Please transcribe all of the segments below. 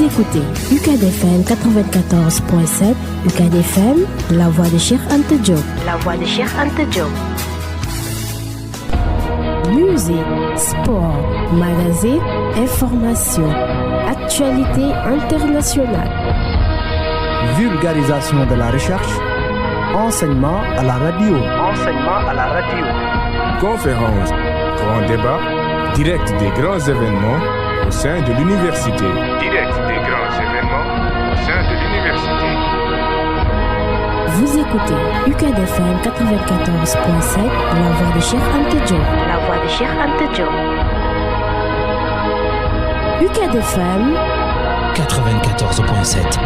écoutez UCAD-FM 94.7, UCAD-FM, la voix de Cheikh Anta Diop. La voix de Cheikh Anta Diop. Musique, sport, magazine, information, actualité internationale. Vulgarisation de la recherche, enseignement à la radio. Conférences, grands débats, direct des grands événements au sein de l'université. Vous écoutez UCAD-FM 94.7, la voix de Cheikh Anta Diop. La voix de Cheikh Anta Diop. UCAD-FM 94.7.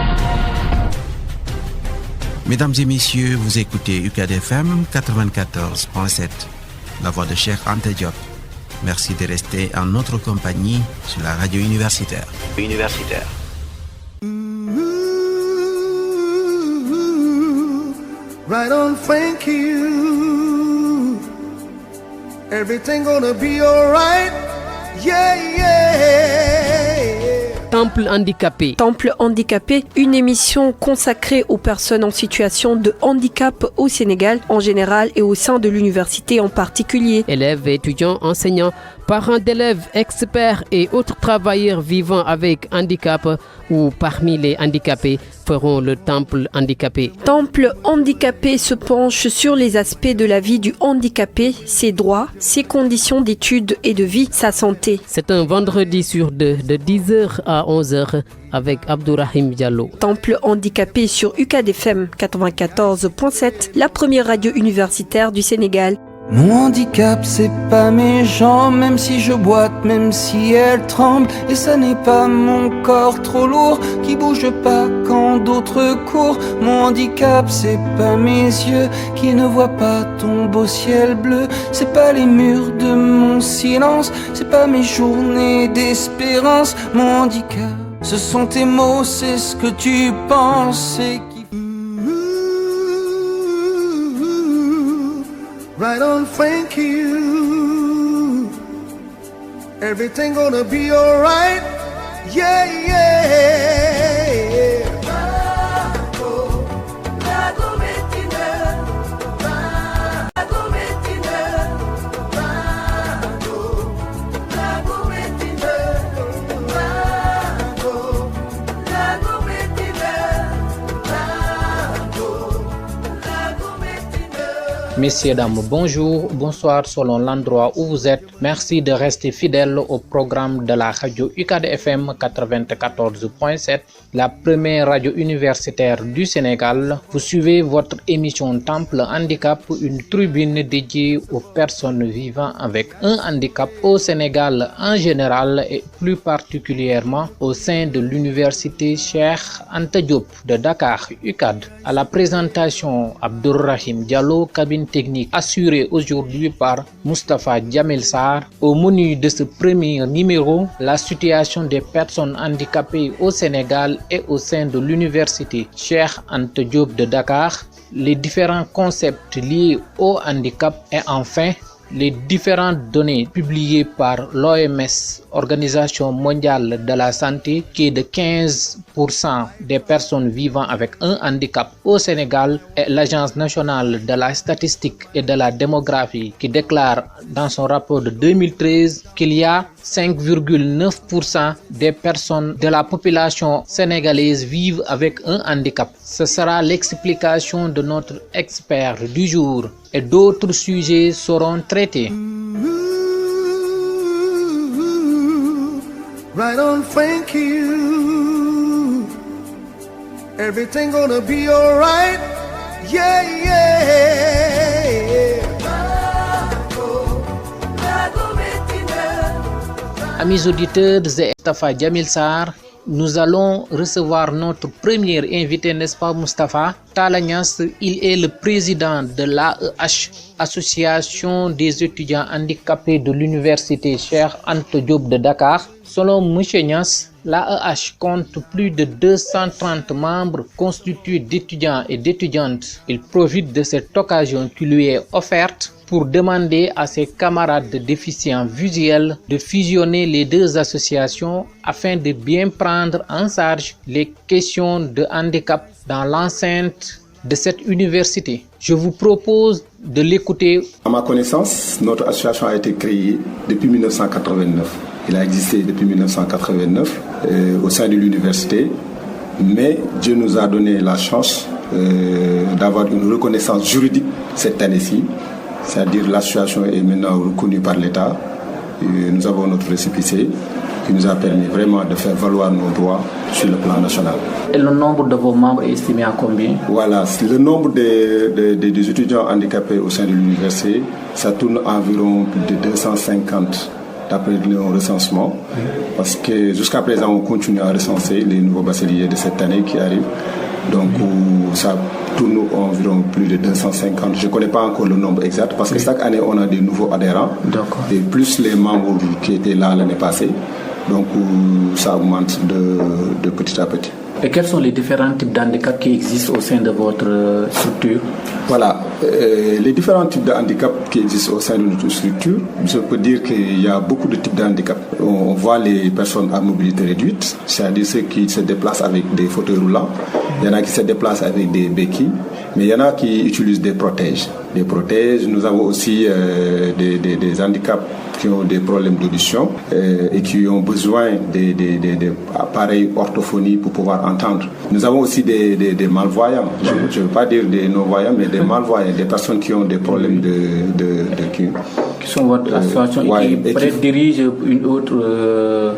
Mesdames et messieurs, vous écoutez UCAD-FM 94.7, la voix de Cheikh Anta Diop. Merci de rester en notre compagnie sur la radio universitaire. Right on, thank you. Everything gonna be alright. Yeah, yeah. Temple handicapé. Temple handicapé, une émission consacrée aux personnes en situation de handicap au Sénégal en général et au sein de l'université en particulier. Élèves, étudiants, enseignants, parents d'élèves, experts et autres travailleurs vivant avec handicap ou parmi les handicapés feront le temple handicapé. Temple handicapé se penche sur les aspects de la vie du handicapé, ses droits, ses conditions d'études et de vie, sa santé. C'est un vendredi sur deux de 10h à 11h avec Abdourahim Diallo. Temple handicapé sur UCAD-FM 94.7, la première radio universitaire du Sénégal. Mon handicap, c'est pas mes jambes, même si je boite, même si elles tremblent. Et ça n'est pas mon corps trop lourd qui bouge pas quand d'autres courent. Mon handicap, c'est pas mes yeux qui ne voient pas ton beau ciel bleu. C'est pas les murs de mon silence, c'est pas mes journées d'espérance. Mon handicap, ce sont tes mots, c'est ce que tu penses et qui... Right on, thank you. Everything gonna be alright. Yeah, yeah. Messieurs, dames, bonjour, bonsoir selon l'endroit où vous êtes. Merci de rester fidèles au programme de la radio UCAD-FM 94.7, la première radio universitaire du Sénégal. Vous suivez votre émission Temple Handicap, une tribune dédiée aux personnes vivant avec un handicap au Sénégal en général et plus particulièrement au sein de l'université Cheikh Anta Diop de Dakar, UCAD. À la présentation, Abdourahim Diallo, cabine technique assurée aujourd'hui par Moustapha Djamil Sarr. Au menu de ce premier numéro, la situation des personnes handicapées au Sénégal et au sein de l'université Cheikh Anta Diop de Dakar, les différents concepts liés au handicap et enfin les différentes données publiées par l'OMS, Organisation mondiale de la santé, qui est de 15% des personnes vivant avec un handicap au Sénégal, et l'Agence nationale de la statistique et de la démographie qui déclare dans son rapport de 2013 qu'il y a 5,9% des personnes de la population sénégalaise vivent avec un handicap. Ce sera l'explication de notre expert du jour et d'autres sujets seront traités. Right on, thank you. Everything gonna be alright. Yeah, yeah. Amis auditeurs et Moustapha Djamil Sarr, nous allons recevoir notre premier invité, n'est-ce pas Moustapha? Talla Niass, il est le président de l'AEH, Association des étudiants handicapés de l'université Cheikh Anta Diop de Dakar. Selon M. Niass, L'AEH compte plus de 230 membres constitués d'étudiants et d'étudiantes. Il profite de cette occasion qui lui est offerte pour demander à ses camarades déficients visuels de fusionner les deux associations afin de bien prendre en charge les questions de handicap dans l'enceinte de cette université. Je vous propose de l'écouter. À ma connaissance, notre association a été créée depuis 1989. Il a existé depuis 1989 au sein de l'université, mais Dieu nous a donné la chance d'avoir une reconnaissance juridique cette année-ci. C'est-à-dire l'association est maintenant reconnue par l'État. Et nous avons notre récépissé qui nous a permis vraiment de faire valoir nos droits sur le plan national. Et le nombre de vos membres est estimé à combien? Voilà, le nombre des étudiants handicapés au sein de l'université, ça tourne à environ plus de 250 d'après le recensement. Parce que jusqu'à présent, on continue à recenser les nouveaux bacheliers de cette année qui arrivent. Donc ça tourne environ plus de 250. Je ne connais pas encore le nombre exact parce que chaque année on a des nouveaux adhérents. Et plus les membres qui étaient là l'année passée. Donc ça augmente de petit à petit. Et quels sont les différents types d'handicaps qui existent au sein de votre structure? Voilà, les différents types de handicaps qui existent au sein de notre structure, je peux dire qu'il y a beaucoup de types de handicaps. On voit les personnes à mobilité réduite, c'est-à-dire ceux qui se déplacent avec des fauteuils roulants. Il y en a qui se déplacent avec des béquilles, mais il y en a qui utilisent des protèges. Des protèges, nous avons aussi des handicaps qui ont des problèmes d'audition et qui ont besoin des appareils orthophonie pour pouvoir entendre. Nous avons aussi des malvoyants, je ne veux pas dire des non-voyants, mais des malvoyants, des personnes qui ont des problèmes qui sont votre association et qui peut-être dirigent une autre...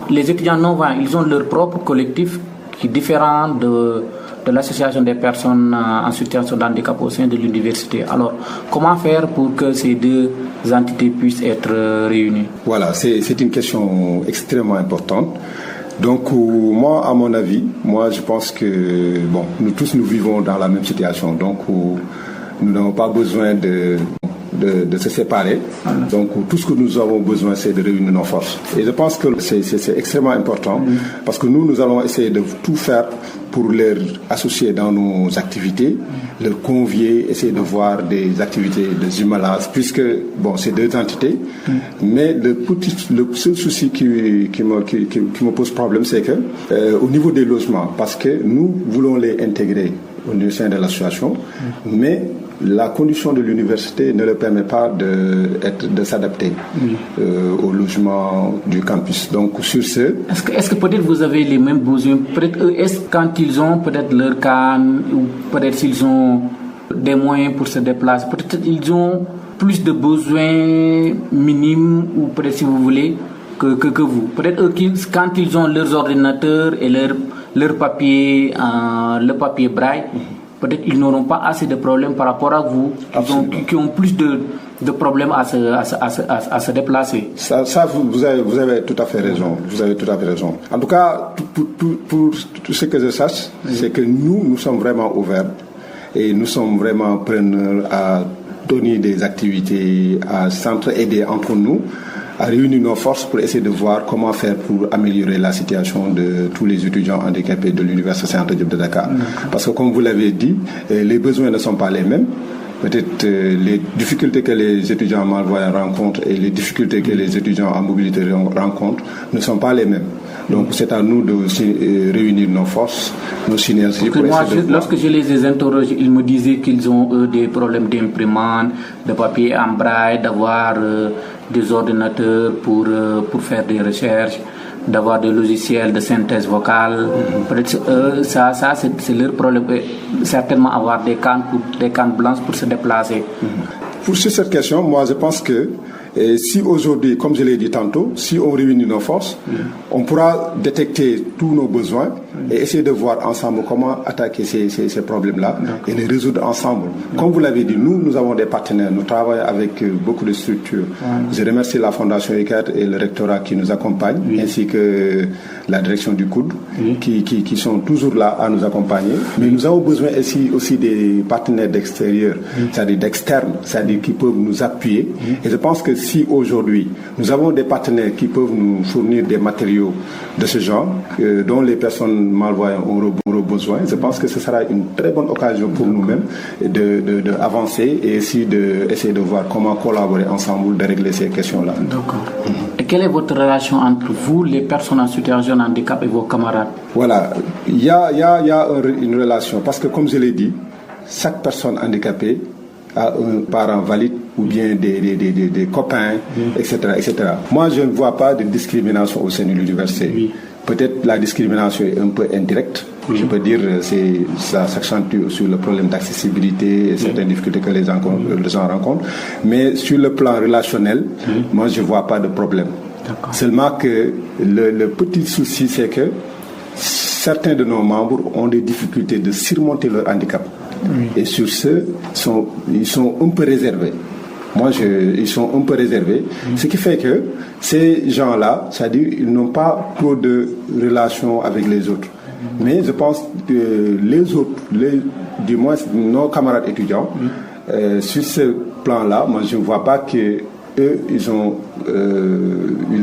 les étudiants non-voyants, ils ont leur propre collectif qui est différent de l'association des personnes en situation de handicap au sein de l'université. Alors, comment faire pour que ces deux entités puissent être réunies? Voilà, c'est une question extrêmement importante. Donc, moi, à mon avis, je pense que, nous tous, nous vivons dans la même situation. Donc, nous n'avons pas besoin de se séparer. Donc tout ce que nous avons besoin, c'est de réunir nos forces. Et je pense que c'est extrêmement important parce que nous allons essayer de tout faire pour les associer dans nos activités, les convier, essayer de voir des activités de jumelage, puisque c'est deux entités. Mais le seul souci qui me pose problème, c'est que au niveau des logements, parce que nous voulons les intégrer au sein de l'association, mais la condition de l'université ne leur permet pas de s'adapter au logement du campus. Donc sur ce... Est-ce que peut-être vous avez les mêmes besoins? Peut-être eux, est-ce quand ils ont peut-être leur canne, ou peut-être s'ils ont des moyens pour se déplacer, peut-être ils ont plus de besoins minimes, ou peut-être si vous voulez, que vous. Peut-être eux, quand ils ont leurs ordinateurs et leur papier, le papier braille, peut-être ils n'auront pas assez de problèmes par rapport à vous, qui ont plus de problèmes à se déplacer. Ça vous avez tout à fait raison. Vous avez tout à fait raison. En tout cas, pour tout ce que je sache, c'est que nous sommes vraiment ouverts et nous sommes vraiment preneurs à donner des activités, à s'entraider entre nous, à réunir nos forces pour essayer de voir comment faire pour améliorer la situation de tous les étudiants handicapés de l'Université Cheikh Anta Diop de Dakar. Parce que comme vous l'avez dit, les besoins ne sont pas les mêmes. Peut-être les difficultés que les étudiants malvoyants rencontrent et les difficultés que les étudiants en mobilité rencontrent ne sont pas les mêmes. Donc c'est à nous de réunir nos forces, nos synergies. Lorsque je les interroge, ils me disaient qu'ils ont des problèmes d'imprimante, de papier en braille, d'avoir des ordinateurs pour faire des recherches, d'avoir des logiciels de synthèse vocale. Peut-être ça c'est leur problème. Certainement avoir des cannes blanches pour se déplacer. Pour cette question, moi je pense que si aujourd'hui, comme je l'ai dit tantôt, si on réunit nos forces, on pourra détecter tous nos besoins et essayer de voir ensemble comment attaquer ces problèmes-là et les résoudre ensemble. Comme vous l'avez dit, nous avons des partenaires, nous travaillons avec beaucoup de structures. Je remercie la Fondation ECAD et le rectorat qui nous accompagnent, ainsi que la direction du COUD, qui sont toujours là à nous accompagner. Mais nous avons besoin aussi des partenaires d'extérieur, c'est-à-dire d'externes, c'est-à-dire qui peuvent nous appuyer. Et je pense que si aujourd'hui nous avons des partenaires qui peuvent nous fournir des matériaux de ce genre, dont les personnes malvoyantes auront besoin, je pense que ce sera une très bonne occasion pour nous-mêmes d'avancer et essayer de voir comment collaborer ensemble, de régler ces questions-là. D'accord. Et quelle est votre relation entre vous, les personnes en situation de handicap, et vos camarades? Voilà, il y a une relation, parce que comme je l'ai dit, chaque personne handicapée a un parent valide ou bien des copains, etc., etc. Moi, je ne vois pas de discrimination au sein de l'université. Oui. Peut-être la discrimination est un peu indirecte. Oui. Je peux dire ça s'accentue sur le problème d'accessibilité et certaines difficultés que les gens rencontrent. Mais sur le plan relationnel, moi, je ne vois pas de problème. D'accord. Seulement que le petit souci, c'est que certains de nos membres ont des difficultés de surmonter leur handicap. Oui. Et sur ce, ils sont un peu réservés. Ils sont un peu réservés. Ce qui fait que ces gens-là, c'est-à-dire, ils n'ont pas trop de relations avec les autres. Mais je pense que les autres, du moins nos camarades étudiants, sur ce plan-là, moi je ne vois pas qu'eux, ils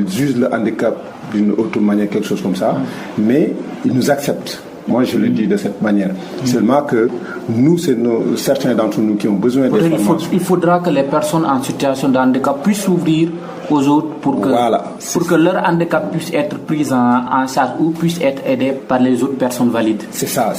jugent le handicap d'une autre manière, quelque chose comme ça, mais ils nous acceptent. Moi, je le dis de cette manière. Seulement que nous, c'est certains d'entre nous qui ont besoin d'informations. Il faudra que les personnes en situation de handicap puissent s'ouvrir aux autres pour que leur handicap puisse être pris en charge ou puisse être aidé par les autres personnes valides. C'est ça.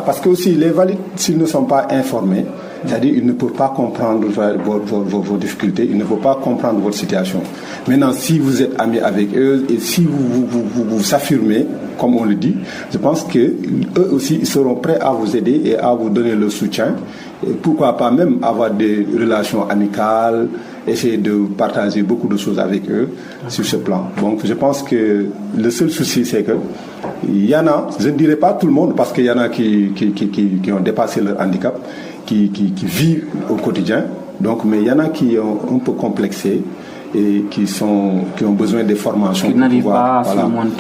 Parce que aussi, les valides, s'ils ne sont pas informés, c'est-à-dire ils ne peuvent pas comprendre vos difficultés, ils ne peuvent pas comprendre votre situation. Maintenant, si vous êtes amis avec eux et si vous affirmez, comme on le dit, je pense qu'eux aussi, ils seront prêts à vous aider et à vous donner le soutien. Et pourquoi pas même avoir des relations amicales, essayer de partager beaucoup de choses avec eux sur ce plan. Donc je pense que le seul souci, c'est que il y en a, je ne dirais pas tout le monde, parce qu'il y en a qui ont dépassé leur handicap, qui vivent au quotidien, donc, mais il y en a qui ont un peu complexé et qui ont besoin de formations pour pouvoir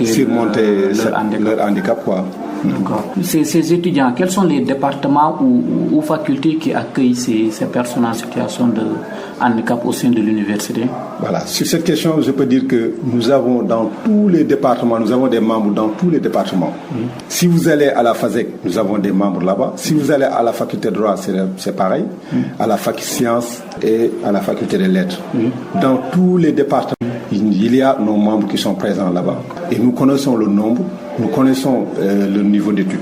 surmonter leur handicap. Quoi. D'accord. Ces étudiants, quels sont les départements ou facultés qui accueillent ces personnes en situation de handicap au sein de l'université? Voilà. Sur cette question, je peux dire que nous avons dans tous les départements, nous avons des membres dans tous les départements. Si vous allez à la FASEC, nous avons des membres là-bas. Si vous allez à la faculté de droit, c'est pareil. À la fac sciences et à la faculté des lettres. Dans tous les départements, il y a nos membres qui sont présents là-bas. Et nous connaissons le nombre, nous connaissons le niveau d'études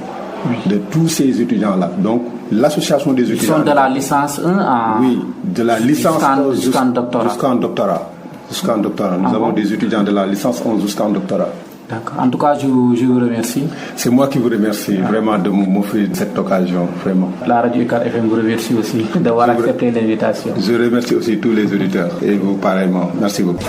de tous ces étudiants-là. Donc, l'association des étudiants... Ils sont de la licence 1 à... Oui, de la licence jusqu'en doctorat. Jusqu'en doctorat. Nous avons des étudiants de la licence 11 jusqu'en doctorat. D'accord. En tout cas, je vous remercie. C'est moi qui vous remercie vraiment de m'offrir cette occasion, vraiment. La radio UCAD FM vous remercie aussi d'avoir accepté l'invitation. Je remercie aussi tous les auditeurs et vous pareillement. Merci beaucoup.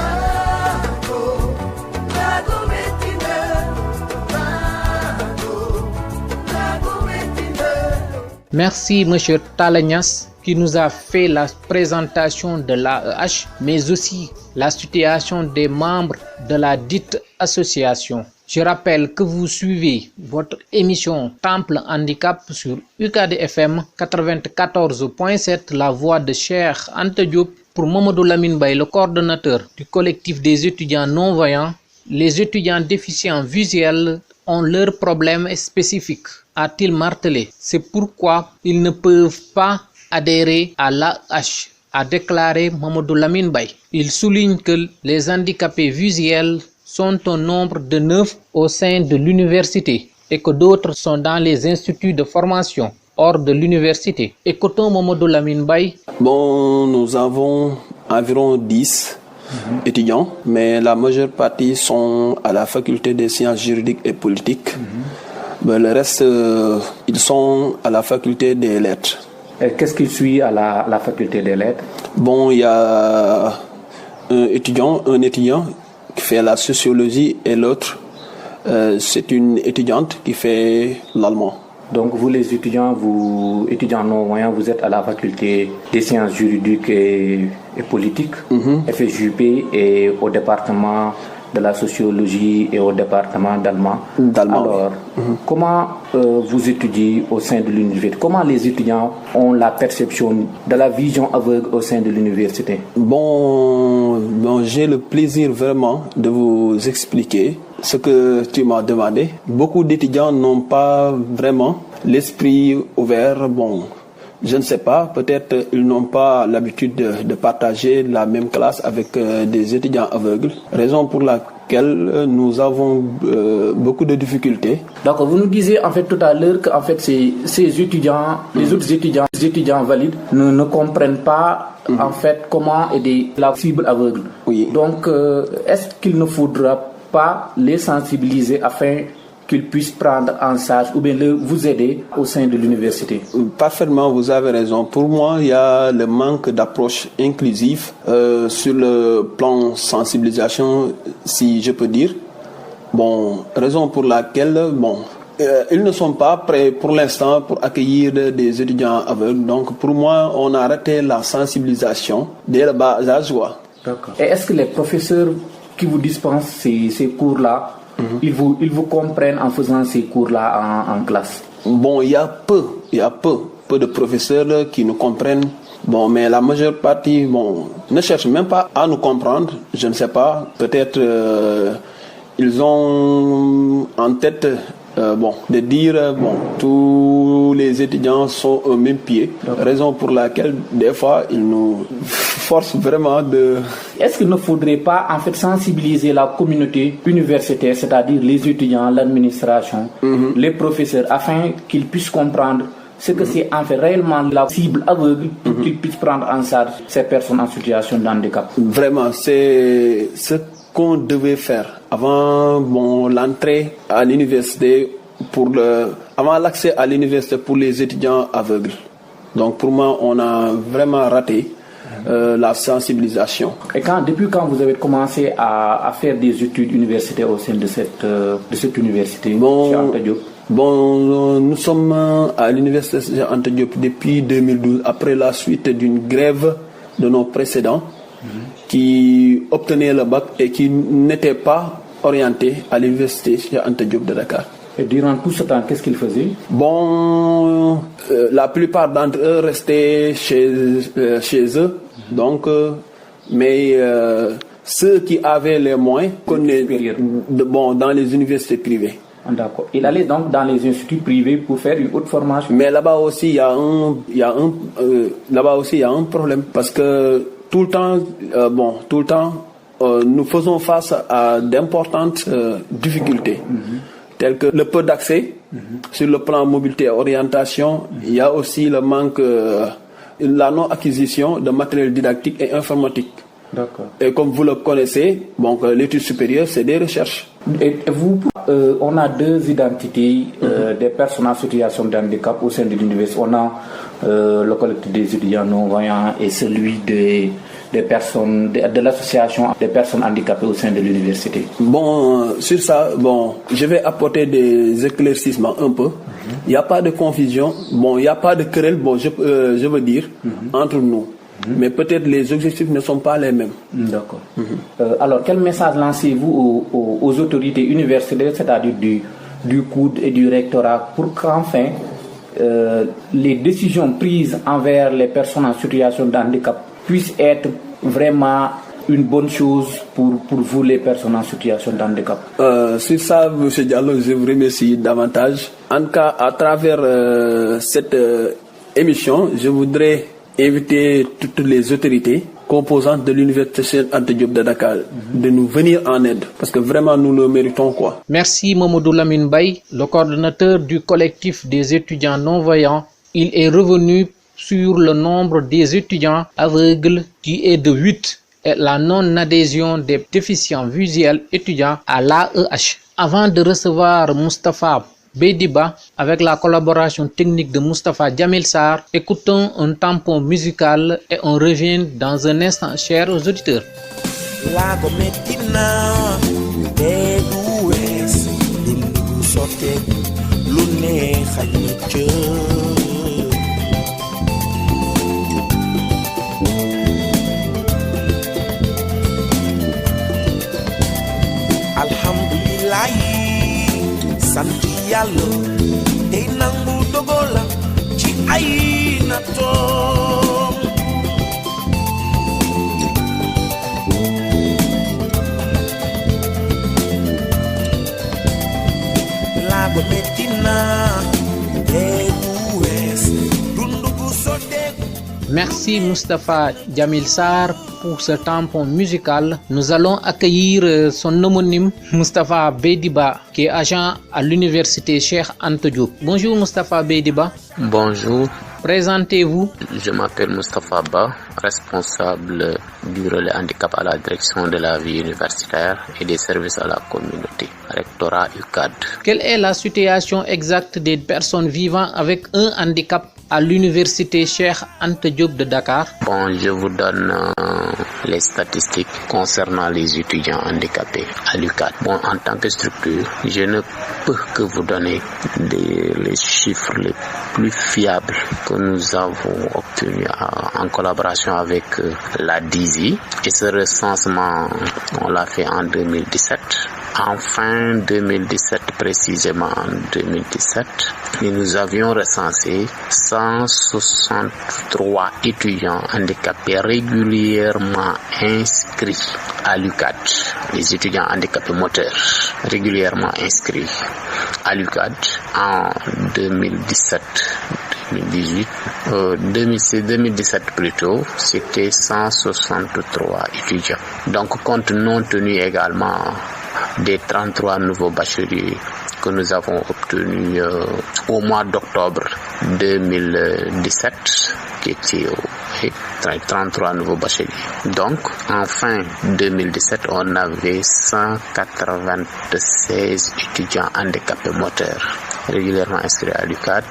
Merci M. Talagnas qui nous a fait la présentation de l'AEH, mais aussi la situation des membres de la dite association. Je rappelle que vous suivez votre émission Temple Handicap sur UCAD FM 94.7, la voix de Cheikh Anta Diop. Pour Mamadou Lamine Baye, le coordonnateur du collectif des étudiants non-voyants, les étudiants déficients visuels ont leurs problèmes spécifiques, a-t-il martelé. C'est pourquoi ils ne peuvent pas adhérer à l'AH, a déclaré Mamadou Lamine Baye. Il souligne que les handicapés visuels sont au nombre de 9 au sein de l'université et que d'autres sont dans les instituts de formation hors de l'université. Écoutons Mamadou Lamine Baye. Bon, nous avons environ 10 étudiants, mais la majeure partie sont à la faculté des sciences juridiques et politiques. Mais le reste, ils sont à la faculté des lettres. Et qu'est-ce qui suit à la faculté des lettres? Bon, il y a un étudiant qui fait la sociologie et l'autre, c'est une étudiante qui fait l'allemand. Donc vous les étudiants non-voyants, vous êtes à la faculté des sciences juridiques et politiques, FSJP, et au département de la sociologie et au département d'allemand. Alors, comment vous étudiez au sein de l'université? Comment les étudiants ont la perception de la vision aveugle au sein de l'université? Bon, j'ai le plaisir vraiment de vous expliquer ce que tu m'as demandé. Beaucoup d'étudiants n'ont pas vraiment l'esprit ouvert. Bon, je ne sais pas, peut-être ils n'ont pas l'habitude de partager la même classe avec des étudiants aveugles, raison pour laquelle nous avons beaucoup de difficultés. Donc vous nous disiez en fait tout à l'heure que en fait, ces étudiants, les autres étudiants valides ne comprennent pas en fait comment aider la cible aveugle. Oui. Donc est-ce qu'il ne faudra pas les sensibiliser afin qu'ils puissent prendre en charge ou bien vous aider au sein de l'université? Parfaitement, vous avez raison. Pour moi, il y a le manque d'approche inclusive sur le plan sensibilisation, si je peux dire. Bon, raison pour laquelle, ils ne sont pas prêts pour l'instant pour accueillir des étudiants aveugles. Donc, pour moi, on a raté la sensibilisation dès le bas âge. D'accord. Et est-ce que les professeurs qui vous dispensent ces cours-là, ils vous comprennent en faisant ces cours-là en classe? Bon, il y a peu de professeurs qui nous comprennent. Bon, mais la majeure partie, ne cherche même pas à nous comprendre. Je ne sais pas. Peut-être ils ont en tête de dire tous les étudiants sont au même pied. Raison pour laquelle des fois ils nous forcent vraiment de... Est-ce qu'il ne faudrait pas en fait sensibiliser la communauté universitaire, c'est-à-dire les étudiants, l'administration, les professeurs, afin qu'ils puissent comprendre ce que c'est en fait réellement la cible aveugle pour qu'ils puissent prendre en charge ces personnes en situation de handicap? Vraiment, c'est ce qu'on devait faire avant l'entrée à l'université, avant l'accès à l'université pour les étudiants aveugles. Donc pour moi, on a vraiment raté la sensibilisation. Et depuis quand vous avez commencé à faire des études universitaires au sein de cette université, chez Anta Diop? Nous sommes à l'université chez Anta Diop depuis 2012, après la suite d'une grève de nos précédents qui obtenaient le bac et qui n'étaient pas orientés à l'université chez Anta Diop de Dakar. Et durant tout ce temps, qu'est-ce qu'ils faisaient? La plupart d'entre eux restaient chez eux. Donc, mais ceux qui avaient les moyens dans les universités privées. D'accord. Il allait donc dans les instituts privés pour faire une haute formation. Mais là-bas aussi, il y a un problème parce que tout le temps, nous faisons face à d'importantes difficultés, telles que le peu d'accès sur le plan mobilité et orientation. Il y a aussi le manque, la non-acquisition de matériel didactique et informatique. D'accord. Et comme vous le connaissez, l'étude supérieure, c'est des recherches. Et vous, on a deux identités des personnes en situation de handicap au sein de l'université. On a le collectif des étudiants non-voyants et celui des personnes de l'association des personnes handicapées au sein de l'université. Sur ça, je vais apporter des éclaircissements un peu. Il n'y a pas de confusion, il n'y a pas de querelle, je veux dire, entre nous. Mais peut-être les objectifs ne sont pas les mêmes. D'accord. Alors, quel message lancez-vous aux autorités universitaires, c'est-à-dire du COUD et du rectorat, pour qu'enfin les décisions prises envers les personnes en situation de handicap puissent être vraiment une bonne chose pour vous, les personnes en situation de handicap? Sur ça, M. Diallo, je vous remercie davantage. En tout cas, à travers cette émission, je voudrais inviter toutes les autorités composantes de l'université Cheikh Anta Diop de Dakar de nous venir en aide, parce que vraiment nous le méritons. Merci Mamadou Lamine Baye, le coordonnateur du collectif des étudiants non-voyants. Il est revenu sur le nombre des étudiants aveugles qui est de 8 et la non-adhésion des déficients visuels étudiants à l'AEH. Avant de recevoir Moustapha Bediba, avec la collaboration technique de Moustapha Djamil Sarr, écoutons un tampon musical et on revient dans un instant, chers auditeurs. sant yàlla tey nangu dogalam ci ay nattoom laago metti na Merci Moustapha Djamil Sarr pour ce tampon musical. Nous allons accueillir son homonyme Moustapha Beydiba qui est agent à l'université Cheikh Anta Diop. Bonjour Moustapha Beydiba. Bonjour. Présentez-vous. Je m'appelle Moustapha Ba, responsable du relais handicap à la direction de la vie universitaire et des services à la communauté, rectorat UCAD. Quelle est la situation exacte des personnes vivant avec un handicap à l'université Cheikh Anta Diop de Dakar? Bon, je vous donne les statistiques concernant les étudiants handicapés à l'UCAD. Bon, en tant que structure, je ne peux que vous donner les chiffres les plus fiables que nous avons obtenus en collaboration avec la DISI. Et ce recensement, on l'a fait en 2017. En fin 2017, précisément en 2017, nous avions recensé 163 étudiants handicapés régulièrement inscrits à l'UCAD. Les étudiants handicapés moteurs régulièrement inscrits à l'UCAD en 2017. 2017 plutôt, c'était 163 étudiants. Donc, compte tenu également des 33 nouveaux bacheliers que nous avons obtenus au mois d'octobre 2017, qui étaient 33 nouveaux bacheliers. Donc, en fin 2017, on avait 196 étudiants handicapés moteurs régulièrement inscrits à l'UCAD.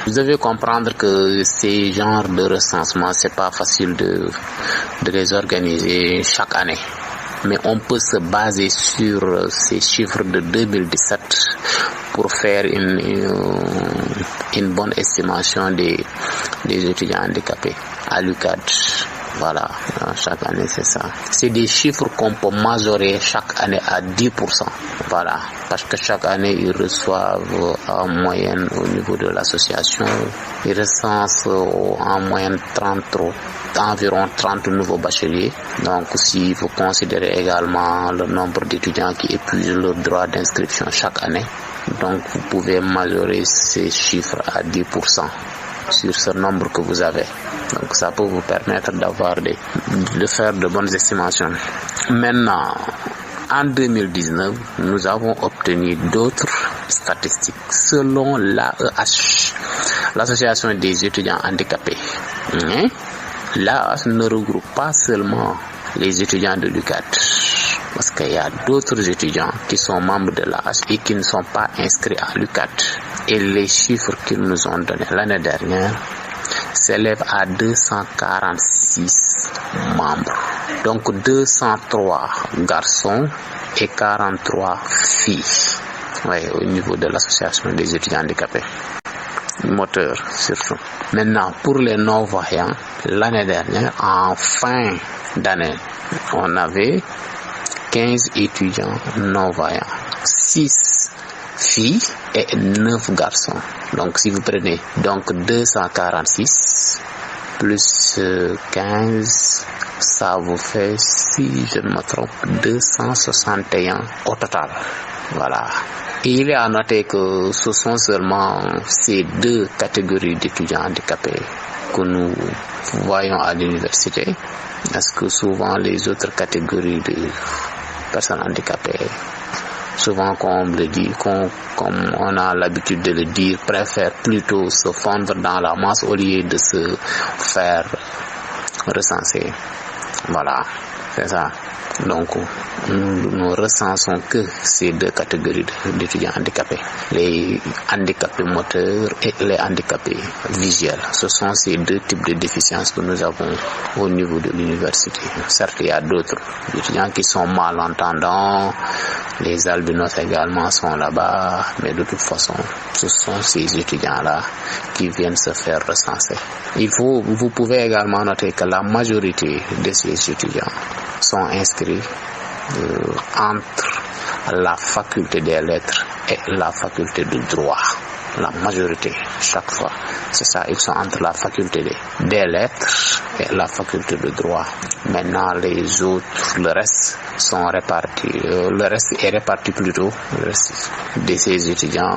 Vous devez comprendre que ces genres de recensement, c'est pas facile de les organiser chaque année. Mais on peut se baser sur ces chiffres de 2017 pour faire une bonne estimation des étudiants handicapés à l'UCAD. Voilà, chaque année c'est ça. C'est des chiffres qu'on peut majorer chaque année à 10%. Voilà, parce que chaque année ils reçoivent en moyenne au niveau de l'association, ils recensent en moyenne environ 30 nouveaux bacheliers. Donc si vous considérez également le nombre d'étudiants qui épuisent leur droit d'inscription chaque année, donc vous pouvez majorer ces chiffres à 10% sur ce nombre que vous avez. Donc ça peut vous permettre de faire de bonnes estimations. Maintenant, en 2019, nous avons obtenu d'autres statistiques selon l'AEH, l'Association des étudiants handicapés. L'AEH ne regroupe pas seulement les étudiants de l'UCAD, parce qu'il y a d'autres étudiants qui sont membres de l'AEH et qui ne sont pas inscrits à l'UCAD. Et les chiffres qu'ils nous ont donnés l'année dernière s'élèvent à 246 membres. Donc 203 garçons et 43 filles. Oui, au niveau de l'association des étudiants handicapés. Moteurs surtout. Maintenant, pour les non-voyants, l'année dernière, en fin d'année, on avait 15 étudiants non-voyants. 6 filles et 9 garçons. Donc si vous prenez 246 plus 15, ça vous fait, si je ne me trompe, 261 au total. Voilà. Et il est à noter que ce sont seulement ces deux catégories d'étudiants handicapés que nous voyons à l'université, parce que souvent les autres catégories de personnes handicapées, souvent comme on a l'habitude de le dire, préfèrent plutôt se fondre dans la masse au lieu de se faire recenser. Voilà, c'est ça. Donc, nous recensons que ces deux catégories d'étudiants handicapés, les handicapés moteurs et les handicapés visuels. Ce sont ces deux types de déficiences que nous avons au niveau de l'université. Certes, il y a d'autres étudiants qui sont malentendants, les albinos également sont là-bas, mais de toute façon, ce sont ces étudiants-là qui viennent se faire recenser. Vous pouvez également noter que la majorité de ces étudiants sont inscrits entre la faculté des lettres et la faculté de droit. La majorité, chaque fois, c'est ça, ils sont entre la faculté des lettres et la faculté de droit. Maintenant, les autres, le reste sont répartis, le reste est réparti plutôt, le reste de ces étudiants,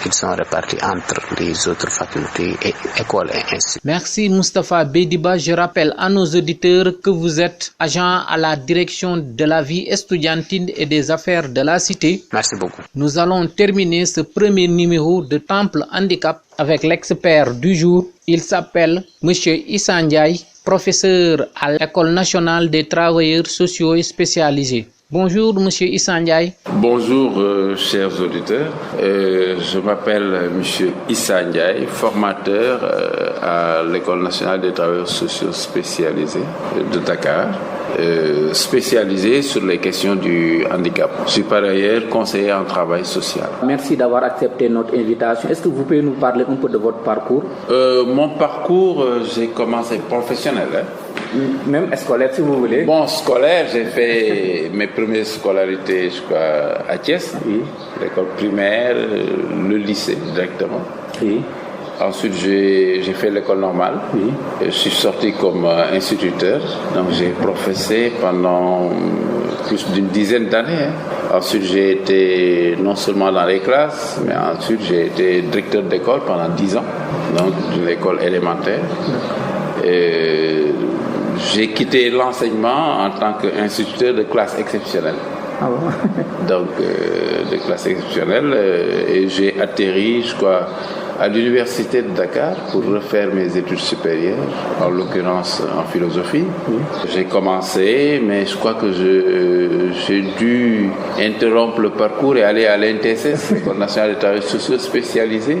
ils sont répartis entre les autres facultés et écoles et instituts. Merci Moustapha Bediba. Je rappelle à nos auditeurs que vous êtes agent à la direction de la vie estudiantine et des affaires de la cité. Merci beaucoup. Nous allons terminer ce premier numéro de Temple Handicap avec l'expert du jour. Il s'appelle M. Issa Ndiaye, professeur à l'École nationale des travailleurs sociaux spécialisés. Bonjour M. Issa Ndiaye. Bonjour chers auditeurs, je m'appelle M. Issa Ndiaye, formateur à l'École nationale des travailleurs sociaux spécialisés de Dakar, spécialisé sur les questions du handicap. Je suis par ailleurs conseiller en travail social. Merci d'avoir accepté notre invitation. Est-ce que vous pouvez nous parler un peu de votre parcours? Mon parcours, j'ai commencé professionnel. Même scolaire si vous voulez. Bon, scolaire, j'ai fait mes premières scolarités, je crois, à Thiès, l'école primaire, le lycée directement. Oui. Ensuite, j'ai fait l'école normale. Oui. Je suis sorti comme instituteur, donc j'ai professé pendant plus d'une dizaine d'années. Ensuite, j'ai été non seulement dans les classes, mais ensuite j'ai été directeur d'école pendant 10 ans, donc d'une école élémentaire. Et j'ai quitté l'enseignement en tant qu'instituteur de classe exceptionnelle. Ah bon? Donc, de classe exceptionnelle, et j'ai atterri, je crois, à l'université de Dakar pour refaire mes études supérieures, en l'occurrence en philosophie. Oui. J'ai commencé, mais je crois que j'ai dû interrompre le parcours et aller à l'INTSS, l'École nationale des travailleurs sociaux spécialisés,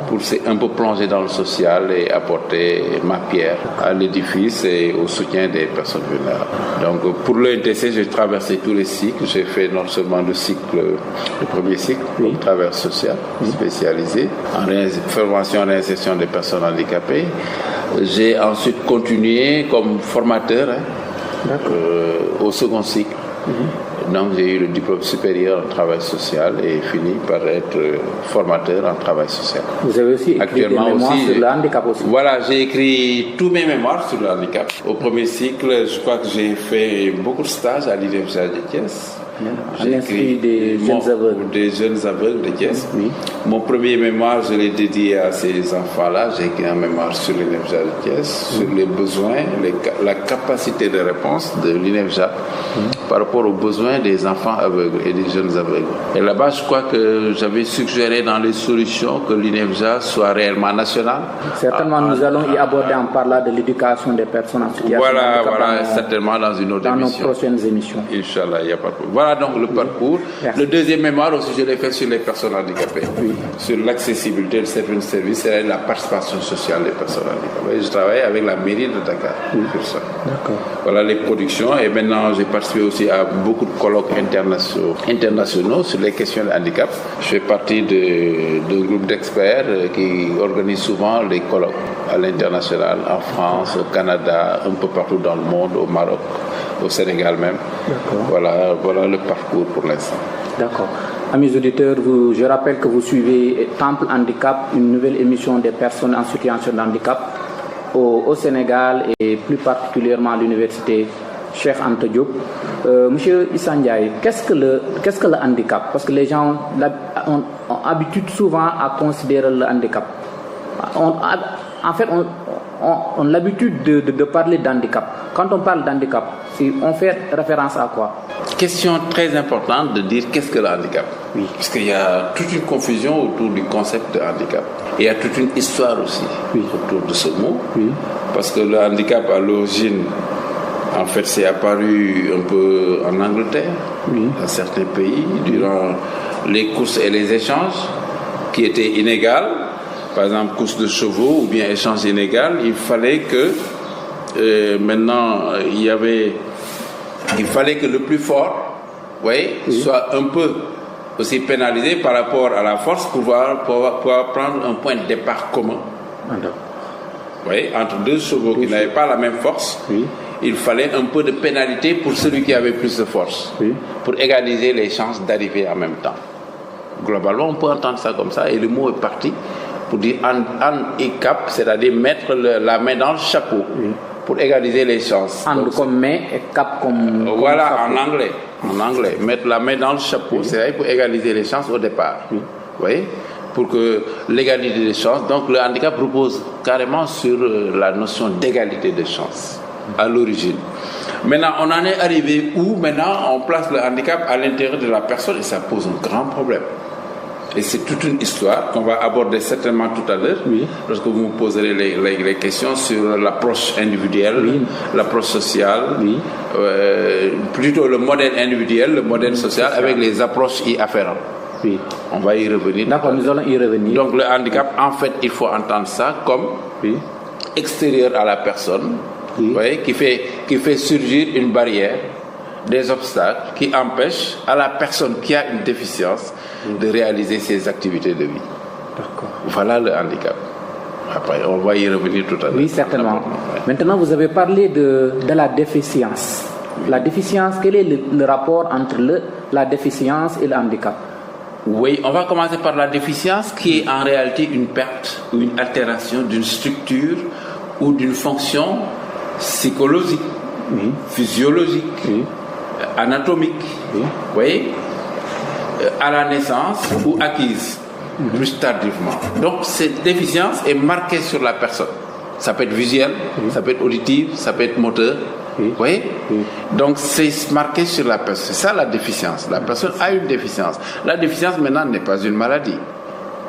pour un peu plonger dans le social et apporter ma pierre à l'édifice et au soutien des personnes vulnérables. Donc pour l'INTSS, j'ai traversé tous les cycles. J'ai fait non seulement le premier cycle, le travail social spécialisé, en formation en réinsertion des personnes handicapées. J'ai ensuite continué comme formateur au second cycle. Donc j'ai eu le diplôme supérieur en travail social et fini par être formateur en travail social. Vous avez aussi écrit des mémoires sur le handicap aussi? Voilà, j'ai écrit tous mes mémoires sur le handicap. Au premier cycle, je crois que j'ai fait beaucoup de stages à l'Université de Thiès. J'ai écrit des jeunes aveugles de Thiès. Oui. Mon premier mémoire, je l'ai dédié à ces enfants-là. J'ai écrit un mémoire sur l'INEFJA de Thiès, sur les besoins, la capacité de réponse de l'INEFJA par rapport aux besoins des enfants aveugles et des jeunes aveugles. Et là-bas, je crois que j'avais suggéré dans les solutions que l'INEFJA soit réellement nationale. Certainement, nous allons y aborder en parlant de l'éducation des personnes en situation de handicap. Voilà, certainement dans une autre émission. Dans nos prochaines émissions. Inch'Allah, il n'y a pas de problème. Voilà donc le parcours. Merci. Le deuxième mémoire aussi, je l'ai fait sur les personnes handicapées, sur l'accessibilité de certains services et la participation sociale des personnes handicapées. Je travaille avec la mairie de Dakar sur ça. Voilà les productions. Et maintenant, j'ai participé aussi à beaucoup de colloques internationaux sur les questions de handicap. Je fais partie d'un groupe d'experts qui organise souvent les colloques à l'international, en France, au Canada, un peu partout dans le monde, au Maroc, au Sénégal même. Voilà le parcours pour l'instant. D'accord. Amis auditeurs, je rappelle que vous suivez Temple Handicap, une nouvelle émission des personnes en situation de handicap au Sénégal et plus particulièrement à l'université Cheikh Anta Diop. Monsieur Issa Ndiaye, qu'est-ce que le handicap? Parce que les gens ont habitude souvent à considérer le handicap. On a l'habitude de parler d'handicap. Quand on parle d'handicap, on fait référence à quoi? Question très importante de dire qu'est-ce que le handicap. Oui. Parce qu'il y a toute une confusion autour du concept de handicap. Et il y a toute une histoire aussi autour de ce mot. Oui. Parce que le handicap, à l'origine, en fait, c'est apparu un peu en Angleterre, dans certains pays, durant les courses et les échanges, qui étaient inégales. Par exemple, course de chevaux ou bien échange inégal. Il fallait que il fallait que le plus fort, soit un peu aussi pénalisé par rapport à la force pour pouvoir prendre un point de départ commun. Entre deux chevaux qui n'avaient pas la même force, il fallait un peu de pénalité pour celui qui avait plus de force, pour égaliser les chances d'arriver en même temps. Globalement, on peut entendre ça comme ça, et le mot est parti pour dire handicap, c'est-à-dire mettre la main dans le chapeau pour égaliser les chances. Hand comme main et cap comme voilà, chapeau. En anglais, mettre la main dans le chapeau, c'est-à-dire pour égaliser les chances au départ. Vous voyez, pour que l'égalité des chances, donc le handicap repose carrément sur la notion d'égalité des chances à l'origine. Maintenant, on en est arrivé où maintenant on place le handicap à l'intérieur de la personne et ça pose un grand problème. Et c'est toute une histoire qu'on va aborder certainement tout à l'heure, lorsque vous me poserez les questions sur l'approche individuelle, l'approche sociale, plutôt le modèle individuel, le modèle social, avec les approches y afférentes. On va y revenir. D'accord, nous allons y revenir. Donc le handicap, en fait, il faut entendre ça comme extérieur à la personne, vous voyez, qui fait surgir une barrière, des obstacles qui empêchent à la personne qui a une déficience de réaliser ses activités de vie. D'accord. Voilà le handicap. Après, on va y revenir tout à l'heure. Oui, certainement. Maintenant, vous avez parlé de la déficience. La déficience, quel est le rapport entre la déficience et le handicap? Oui, on va commencer par la déficience qui est en réalité une perte ou une altération d'une structure ou d'une fonction psychologique, physiologique, anatomique, vous voyez, à la naissance ou acquise plus tardivement. Donc cette déficience est marquée sur la personne. Ça peut être visuel, ça peut être auditif, ça peut être moteur. Vous voyez? Donc c'est marqué sur la personne. C'est ça la déficience. La personne a une déficience. La déficience maintenant n'est pas une maladie.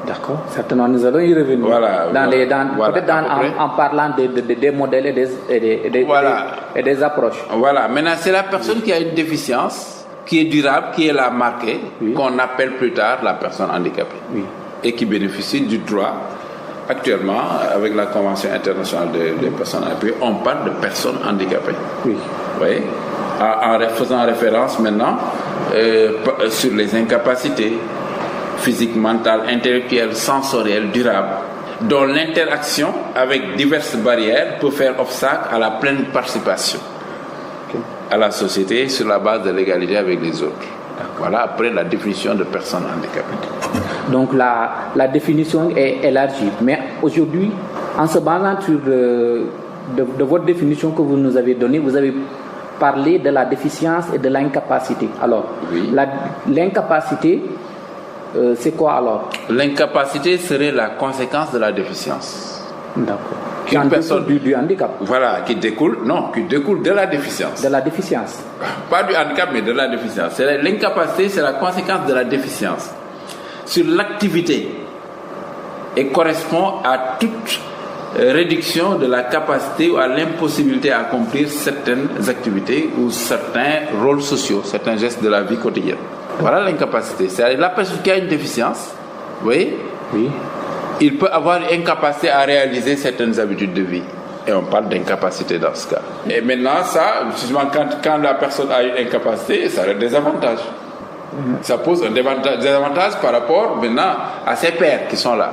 D'accord, certainement nous allons y revenir. Voilà, peut-être en parlant des modèles et des approches. Voilà, maintenant c'est la personne qui a une déficience, qui est durable, qui est là marquée, qu'on appelle plus tard la personne handicapée. Et qui bénéficie du droit. Actuellement, avec la Convention internationale des personnes handicapées, on parle de personnes handicapées. Vous voyez, en faisant référence maintenant sur les incapacités physiques, mentales, intellectuelles, sensorielles, durables, dont l'interaction avec diverses barrières peut faire obstacle à la pleine participation à la société sur la base de l'égalité avec les autres. Voilà après la définition de personne handicapée. Donc la définition est élargie. Mais aujourd'hui, en se basant sur de votre définition que vous nous avez donnée, vous avez parlé de la déficience et de l'incapacité. Alors, l'incapacité, c'est quoi alors? L'incapacité serait la conséquence de la déficience. D'accord. Une personne du handicap. Voilà, qui découle de la déficience. De la déficience. Pas du handicap, mais de la déficience. L'incapacité, c'est la conséquence de la déficience sur l'activité et correspond à toute réduction de la capacité ou à l'impossibilité à accomplir certaines activités ou certains rôles sociaux, certains gestes de la vie quotidienne. Voilà l'incapacité. C'est la personne qui a une déficience, vous voyez? Oui. Il peut avoir une incapacité à réaliser certaines habitudes de vie. Et on parle d'incapacité dans ce cas. Et maintenant, ça, justement, quand la personne a une incapacité, ça a des avantages. Ça pose un désavantage par rapport maintenant à ses pairs qui sont là.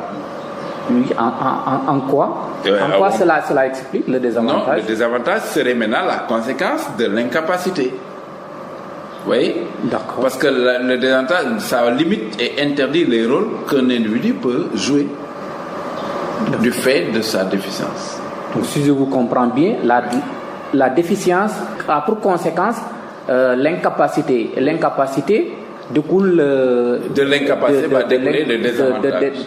Oui, en quoi En quoi cela explique le désavantage? Non, le désavantage serait maintenant la conséquence de l'incapacité. Vous voyez? D'accord. Parce que le désavantage, ça limite et interdit les rôles qu'un individu peut jouer du fait de sa déficience. Donc, si je vous comprends bien, la déficience a pour conséquence l'incapacité. L'incapacité découle de l'incapacité va découler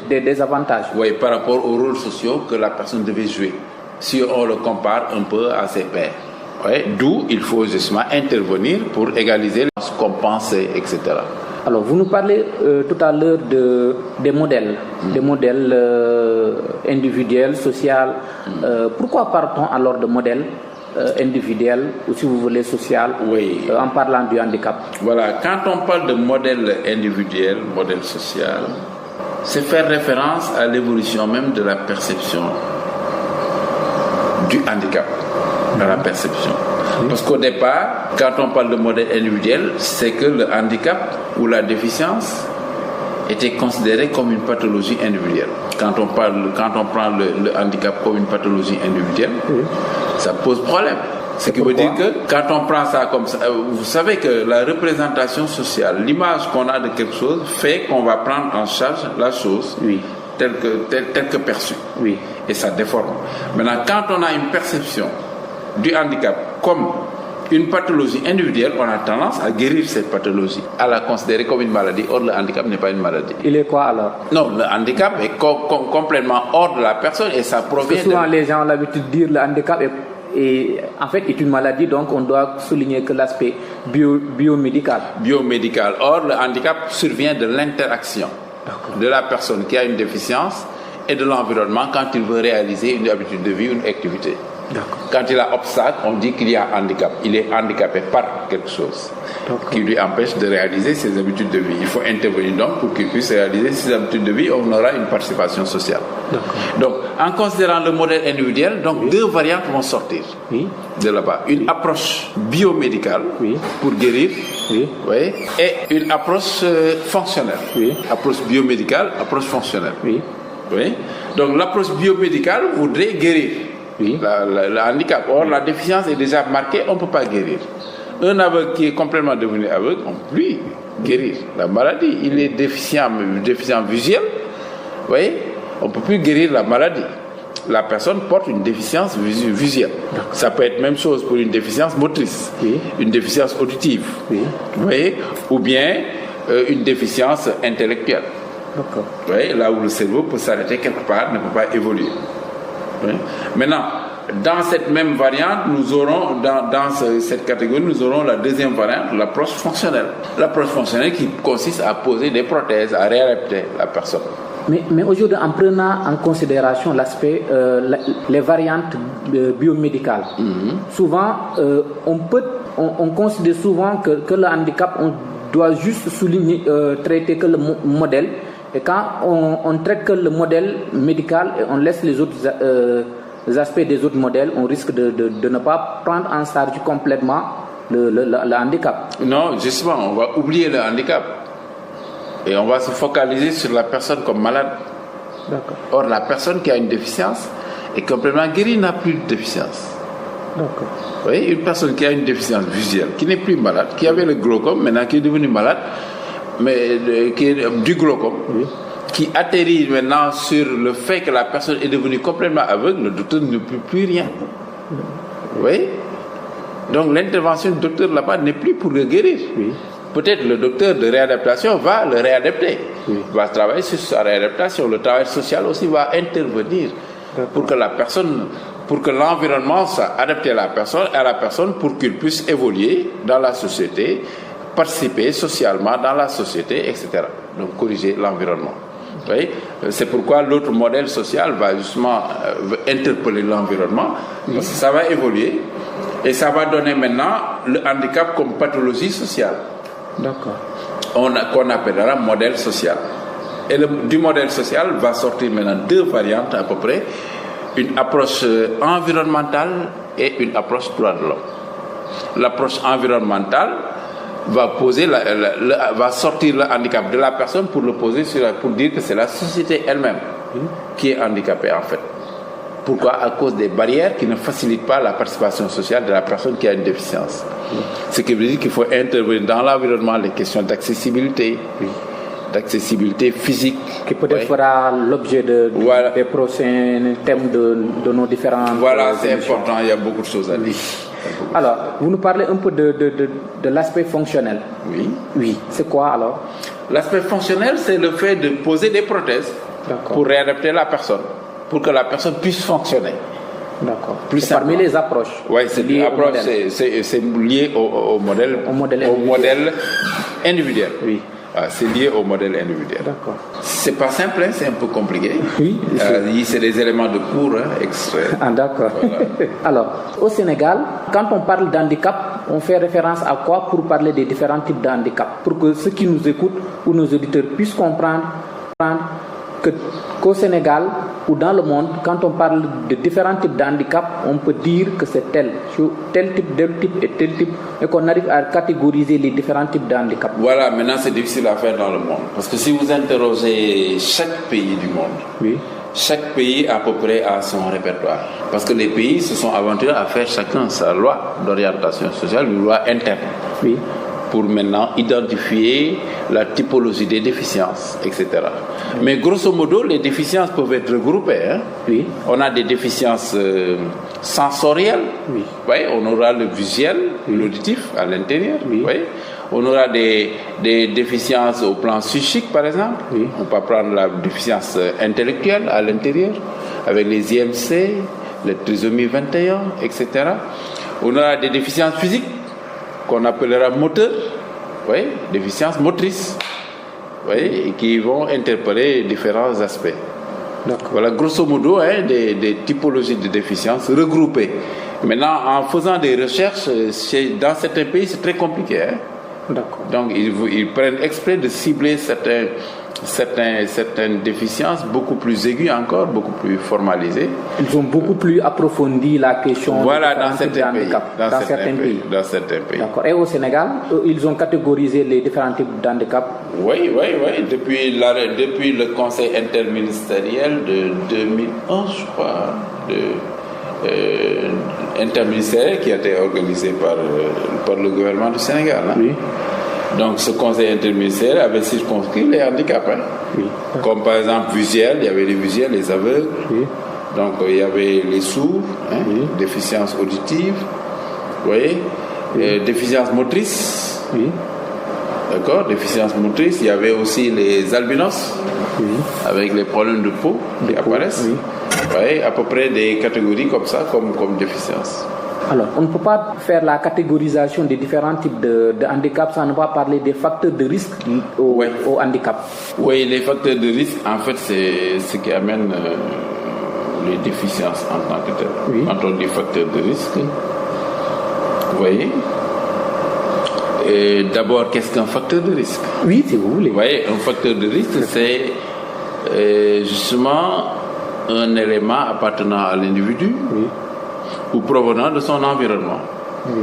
des désavantages. Oui, par rapport aux rôles sociaux que la personne devait jouer, si on le compare un peu à ses pairs. Ouais, d'où il faut justement intervenir pour égaliser, compenser, etc. Alors, vous nous parlez tout à l'heure des modèles, des modèles individuels, sociaux. Pourquoi parle-t-on alors de modèles individuels ou, si vous voulez, social, en parlant du handicap? Voilà, quand on parle de modèle individuel, modèle social, c'est faire référence à l'évolution même de la perception du handicap. Dans la perception. Parce qu'au départ, quand on parle de modèle individuel, c'est que le handicap ou la déficience était considéré comme une pathologie individuelle. Quand on prend le handicap comme une pathologie individuelle, ça pose problème. Ce qui veut dire que quand on prend ça comme ça, vous savez que la représentation sociale, l'image qu'on a de quelque chose fait qu'on va prendre en charge la chose telle que perçue. Oui. Et ça déforme. Maintenant, quand on a une perception du handicap comme une pathologie individuelle, on a tendance à guérir cette pathologie, à la considérer comme une maladie. Or, le handicap n'est pas une maladie. Il est quoi alors? Non, le handicap est complètement hors de la personne et ça provient Parce que souvent les gens ont l'habitude de dire le handicap est en fait une maladie, donc on doit souligner que l'aspect biomédical. Biomédical. Or, le handicap survient de l'interaction de la personne qui a une déficience et de l'environnement quand il veut réaliser une habitude de vie, une activité. Quand il a obstacle, on dit qu'il y a handicap. Il est handicapé par quelque chose qui lui empêche de réaliser ses habitudes de vie. Il faut intervenir donc pour qu'il puisse réaliser ses habitudes de vie. On aura une participation sociale. Donc, en considérant le modèle individuel, donc deux variantes vont sortir de là-bas. Une approche biomédicale pour guérir, et une approche fonctionnelle. Approche biomédicale, approche fonctionnelle. Donc, l'approche biomédicale voudrait guérir le handicap. Or, la déficience est déjà marquée, on ne peut pas guérir. Un aveugle qui est complètement devenu aveugle, on peut lui guérir la maladie. Il est déficient visuel, vous voyez, on ne peut plus guérir la maladie. La personne porte une déficience visuelle. Ça peut être même chose pour une déficience motrice, une déficience auditive, vous voyez, ou bien une déficience intellectuelle. Vous voyez, là où le cerveau peut s'arrêter quelque part, ne peut pas évoluer. Maintenant, dans cette même variante, nous aurons, dans cette catégorie, nous aurons la deuxième variante, l'approche fonctionnelle. L'approche fonctionnelle qui consiste à poser des prothèses, à réadapter la personne. Mais aujourd'hui, en prenant en considération l'aspect, les variantes biomédicales, souvent, on considère souvent que le handicap, on doit juste souligner, traiter que le modèle. Et quand on traite que le modèle médical et on laisse les autres aspects des autres modèles, on risque de ne pas prendre en charge complètement le handicap. Non, justement, on va oublier le handicap. Et on va se focaliser sur la personne comme malade. Or, la personne qui a une déficience est complètement guérie, n'a plus de déficience. Vous voyez, une personne qui a une déficience visuelle, qui n'est plus malade, qui avait le glaucome, maintenant qui est devenue malade, mais qui est du glaucome, qui atterrit maintenant sur le fait que la personne est devenue complètement aveugle, le docteur ne peut plus rien. Vous voyez? Donc l'intervention du docteur là-bas n'est plus pour le guérir. Peut-être le docteur de réadaptation va le réadapter, va travailler sur sa réadaptation. Le travail social aussi va intervenir pour que la personne, pour que l'environnement soit adapté à la personne pour qu'il puisse évoluer dans la société, participer socialement dans la société, etc. Donc corriger l'environnement. C'est pourquoi l'autre modèle social va justement interpeller l'environnement, parce que ça va évoluer et ça va donner maintenant le handicap comme pathologie sociale. Qu'on appellera modèle social. Et du modèle social va sortir maintenant deux variantes à peu près, une approche environnementale et une approche droit de l'homme. L'approche environnementale va sortir le handicap de la personne pour le poser pour dire que c'est la société elle-même qui est handicapée en fait. Pourquoi? À cause des barrières qui ne facilitent pas la participation sociale de la personne qui a une déficience. Ce qui veut dire qu'il faut intervenir dans l'environnement, les questions d'accessibilité, d'accessibilité physique. Qui peut-être fera l'objet des prochains thèmes de nos différents... Voilà, c'est important, il y a beaucoup de choses à dire. Alors, vous nous parlez un peu de l'aspect fonctionnel. Oui. C'est quoi alors? L'aspect fonctionnel, c'est le fait de poser des prothèses pour réadapter la personne, pour que la personne puisse fonctionner. Parmi les approches. Oui, c'est lié au modèle individuel. C'est lié au modèle individuel. C'est pas simple, c'est un peu compliqué. C'est des éléments de cours extraits. D'accord. Voilà. Alors, au Sénégal, quand on parle d'handicap, on fait référence à quoi pour parler des différents types de handicap? Pour que ceux qui nous écoutent ou nos auditeurs puissent comprendre qu'au Sénégal ou dans le monde, quand on parle de différents types de handicap, on peut dire que c'est tel type et tel type, et qu'on arrive à catégoriser les différents types de handicap. Voilà, maintenant c'est difficile à faire dans le monde. Parce que si vous interrogez chaque pays du monde, chaque pays à peu près a son répertoire. Parce que les pays se sont aventurés à faire chacun sa loi d'orientation sociale, une loi interne. Oui. Pour maintenant identifier la typologie des déficiences, etc. Mais grosso modo, les déficiences peuvent être regroupées. Hein? Oui. On a des déficiences sensorielles. Oui. Oui, on aura le visuel, l'auditif à l'intérieur. Oui. Oui. On aura des déficiences au plan psychique, par exemple. Oui. On peut prendre la déficience intellectuelle à l'intérieur, avec les IMC, les trisomie 21, etc. On aura des déficiences physiques, qu'on appellera moteur, oui, déficiences motrices, oui, et qui vont interpeller différents aspects. Voilà, grosso modo, hein, des typologies de déficiences regroupées. Maintenant, en faisant des recherches, dans certains pays, c'est très compliqué. Hein. Donc, ils prennent exprès de cibler certaines déficiences beaucoup plus aiguës encore, beaucoup plus formalisées. Ils ont beaucoup plus approfondi la question. Voilà, dans certains pays. Dans certains pays. D'accord. Et au Sénégal, ils ont catégorisé les différents types d'handicap. Oui. Depuis le Conseil interministériel de 2011, je crois, interministériel qui a été organisé par le gouvernement du Sénégal. Hein. Oui. Donc ce conseil interministériel avait circonscrit les handicaps. Hein. Oui. Comme par exemple visuel, il y avait les visuels, les aveugles. Oui. Donc il y avait les sourds, hein, déficience auditive, vous voyez, déficience motrice. Oui. D'accord, déficience motrice. Il y avait aussi les albinos, avec les problèmes de peau qui apparaissent. Oui. Vous voyez, à peu près des catégories comme ça, comme déficience. Alors, on ne peut pas faire la catégorisation des différents types de handicap sans ne pas parler des facteurs de risque au handicap. Oui, les facteurs de risque, en fait, c'est ce qui amène les déficiences en tant que telles. Oui. Quand on dit facteurs de risque, vous voyez. Et d'abord, qu'est-ce qu'un facteur de risque? Oui, si vous voulez. Vous voyez, un facteur de risque, c'est justement un élément appartenant à l'individu. Oui. Ou provenant de son environnement,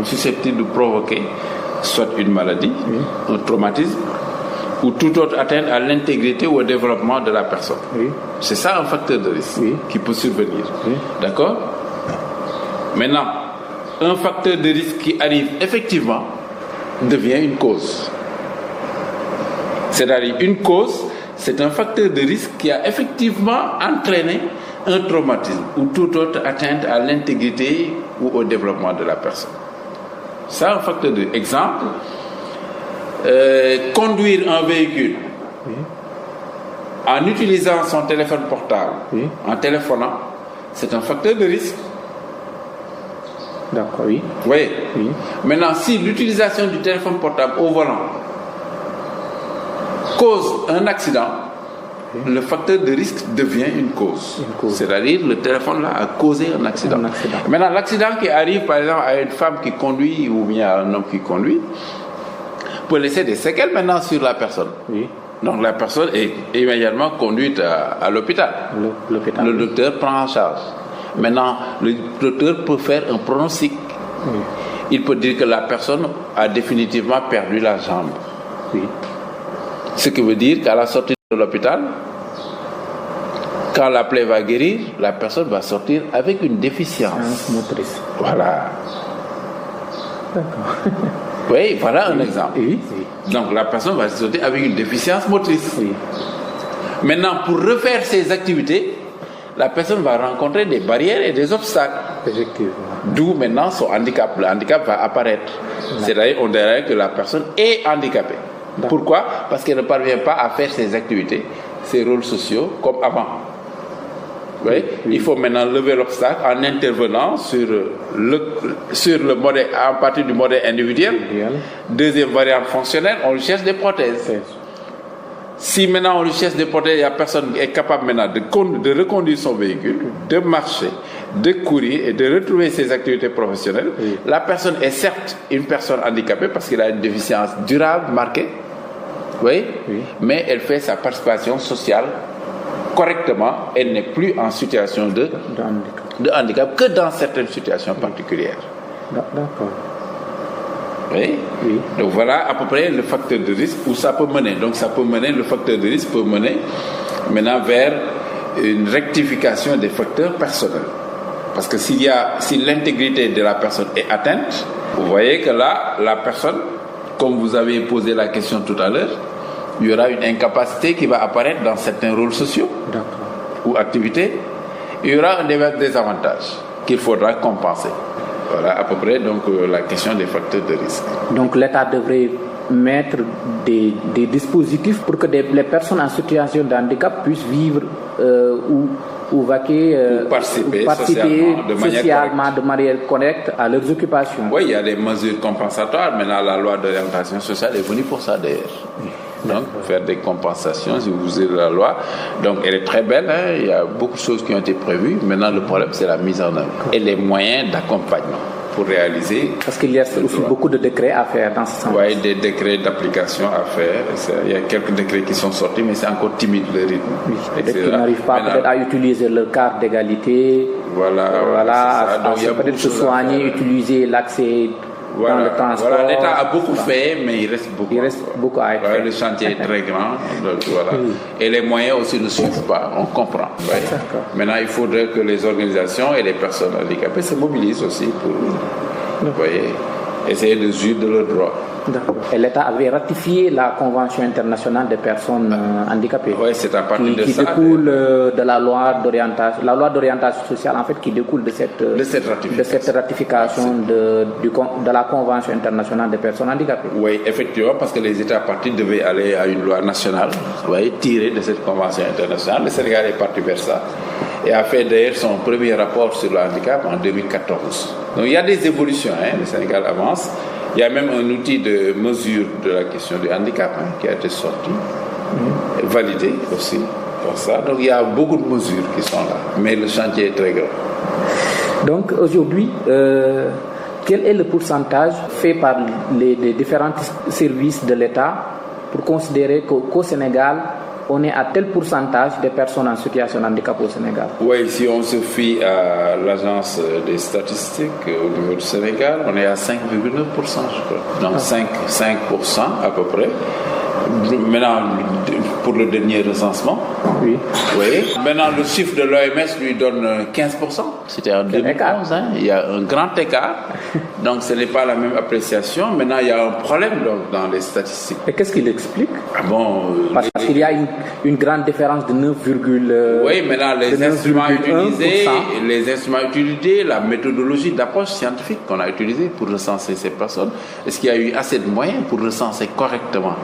susceptible de provoquer soit une maladie, un traumatisme, ou toute autre atteinte à l'intégrité ou au développement de la personne. C'est ça un facteur de risque qui peut survenir. D'accord? Maintenant, un facteur de risque qui arrive effectivement devient une cause. C'est-à-dire une cause, c'est un facteur de risque qui a effectivement entraîné un traumatisme ou toute autre atteinte à l'intégrité ou au développement de la personne. Ça, un facteur de exemple. Conduire un véhicule en utilisant son téléphone portable, en téléphonant, c'est un facteur de risque. D'accord, oui. Oui. Maintenant, si l'utilisation du téléphone portable au volant cause un accident, le facteur de risque devient une cause. C'est-à-dire le téléphone là a causé un accident. Maintenant, l'accident qui arrive par exemple à une femme qui conduit ou bien à un homme qui conduit peut laisser des séquelles maintenant sur la personne. Oui. Donc la personne est immédiatement conduite à l'hôpital. Le docteur prend en charge. Maintenant, le docteur peut faire un pronostic. Il peut dire que la personne a définitivement perdu la jambe. Ce qui veut dire qu'à la sortie de l'hôpital, quand la plaie va guérir, la personne va sortir avec une déficience motrice. Voilà. D'accord. Oui, voilà un exemple. Donc la personne va sortir avec une déficience motrice. Maintenant, pour refaire ses activités, la personne va rencontrer des barrières et des obstacles. Effectivement. D'où maintenant son handicap. Le handicap va apparaître. C'est-à-dire on dirait que la personne est handicapée. Pourquoi? Parce qu'elle ne parvient pas à faire ses activités, ses rôles sociaux comme avant. Il faut maintenant lever l'obstacle en intervenant sur le modèle, à partir du modèle individuel. Deuxième variante fonctionnelle, on lui cherche des prothèses. Si maintenant on lui cherche des prothèses, la personne est capable maintenant de reconduire son véhicule, de marcher, de courir et de retrouver ses activités professionnelles. La personne est certes une personne handicapée parce qu'elle a une déficience durable marquée, mais elle fait sa participation sociale correctement. Elle n'est plus en situation de handicap que dans certaines situations particulières. D'accord. Donc voilà à peu près le facteur de risque où ça peut mener. Donc ça peut mener, le facteur de risque peut mener maintenant vers une rectification des facteurs personnels. Parce que si l'intégrité de la personne est atteinte, vous voyez que là, la personne, comme vous avez posé la question tout à l'heure, il y aura une incapacité qui va apparaître dans certains rôles sociaux ou activités. Il y aura un désavantage qu'il faudra compenser. Voilà à peu près donc la question des facteurs de risque. Donc l'État devrait mettre des dispositifs pour que les personnes en situation de handicap puissent vivre ou vaquer, ou participer socialement de manière correcte à leurs occupations. Oui, il y a des mesures compensatoires. Maintenant, la loi d'orientation sociale est venue pour ça d'ailleurs. Donc, faire des compensations, si vous avez la loi. Donc, elle est très belle, hein? Il y a beaucoup de choses qui ont été prévues. Maintenant, le problème, c'est la mise en œuvre et les moyens d'accompagnement pour réaliser. Parce qu'il y a aussi beaucoup de décrets à faire dans ce sens. Oui, des décrets d'application à faire. Il y a quelques décrets qui sont sortis, mais c'est encore timide le rythme. Oui, peut-être qu'ils n'arrivent pas peut-être à utiliser leur carte d'égalité. Voilà. Peut-être se soigner, utiliser l'accès dans le transport. Voilà, l'État a beaucoup fait, mais il reste beaucoup à être fait. Le chantier est très grand. Donc, voilà. Et les moyens aussi ne suivent pas, on comprend. Maintenant, il faudrait que les organisations et les personnes handicapées se mobilisent aussi pour essayer de jouir de leurs droits. Et l'État avait ratifié la Convention internationale des personnes handicapées. Oui, c'est à partir de ça. Qui découle de la loi d'orientation. La loi d'orientation sociale, en fait, qui découle de cette ratification de la Convention internationale des personnes handicapées. Oui, effectivement, parce que les États partis devaient aller à une loi nationale, tirée de cette Convention internationale. Le Sénégal est parti vers ça et a fait d'ailleurs son premier rapport sur le handicap en 2014. Donc il y a des évolutions, le Sénégal avance. Il y a même un outil de mesure de la question du handicap qui a été sorti, validé aussi pour ça. Donc il y a beaucoup de mesures qui sont là, mais le chantier est très grand. Donc aujourd'hui, quel est le pourcentage fait par les différents services de l'État pour considérer qu'au Sénégal, on est à tel pourcentage de personnes en situation de handicap au Sénégal? Oui, si on se fie à l'agence des statistiques au niveau du Sénégal, on est à 5,9%, je crois. Donc 5% à peu près. Maintenant, pour le dernier recensement. Oui. Maintenant, le chiffre de l'OMS lui donne 15%. C'était en 2011. Il y a un grand écart. Donc, ce n'est pas la même appréciation. Maintenant, il y a un problème dans les statistiques. Et qu'est-ce qu'il explique? Parce qu'il y a une grande différence de 9, oui, maintenant, les instruments utilisés, la méthodologie d'approche scientifique qu'on a utilisée pour recenser ces personnes, est-ce qu'il y a eu assez de moyens pour recenser correctement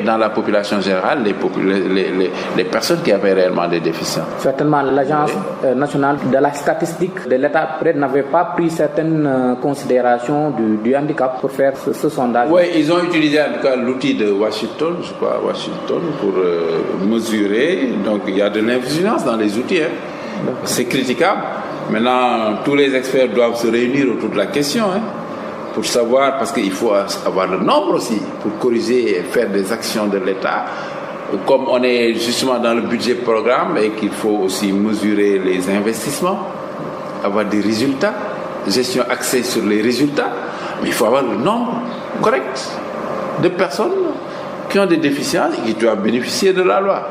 dans la population générale, les personnes qui avaient réellement des déficiences? Certainement, l'Agence nationale de la statistique de l'État n'avait pas pris certaines considérations du handicap pour faire ce sondage. Oui, ils ont utilisé en tout cas l'outil de Washington, pour mesurer. Donc il y a de l'invigilance dans les outils. C'est critiquable. Maintenant, tous les experts doivent se réunir autour de la question. Pour savoir, parce qu'il faut avoir le nombre aussi pour corriger et faire des actions de l'État. Comme on est justement dans le budget programme et qu'il faut aussi mesurer les investissements, avoir des résultats, gestion axée sur les résultats, mais il faut avoir le nombre correct de personnes qui ont des déficiences et qui doivent bénéficier de la loi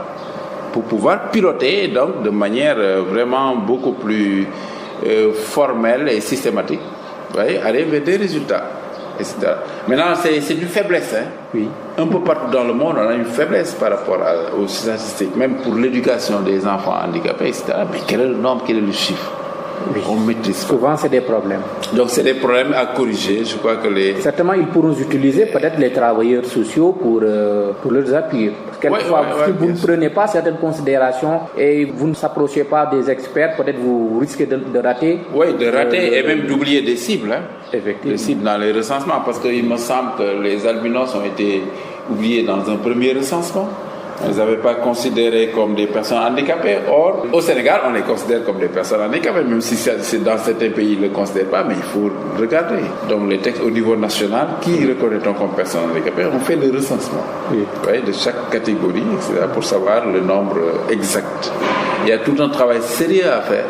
pour pouvoir piloter donc de manière vraiment beaucoup plus formelle et systématique. Aller vers des résultats, etc. Maintenant, c'est une faiblesse. Oui. Un peu partout dans le monde, on a une faiblesse par rapport aux statistiques, même pour l'éducation des enfants handicapés, etc. Mais quel est le nombre, quel est le chiffre? On maîtrise pas. Souvent, c'est des problèmes. Donc, c'est des problèmes à corriger. Je crois que certainement, ils pourront utiliser peut-être les travailleurs sociaux pour leurs appuyer. Quelquefois, si vous ne prenez pas certaines considérations et vous ne s'approchez pas des experts, peut-être vous risquez de rater. Oui, de rater et même d'oublier des cibles. Effectivement. Des cibles dans les recensements, parce qu'il me semble que les albinos ont été oubliés dans un premier recensement. On ne les avait pas considérés comme des personnes handicapées. Or, au Sénégal, on les considère comme des personnes handicapées, même si dans certains pays, ils ne le considèrent pas, mais il faut regarder. Donc, les textes au niveau national, qui reconnaît-on comme personnes handicapées? On fait le recensement de chaque catégorie, etc., pour savoir le nombre exact. Il y a tout un travail sérieux à faire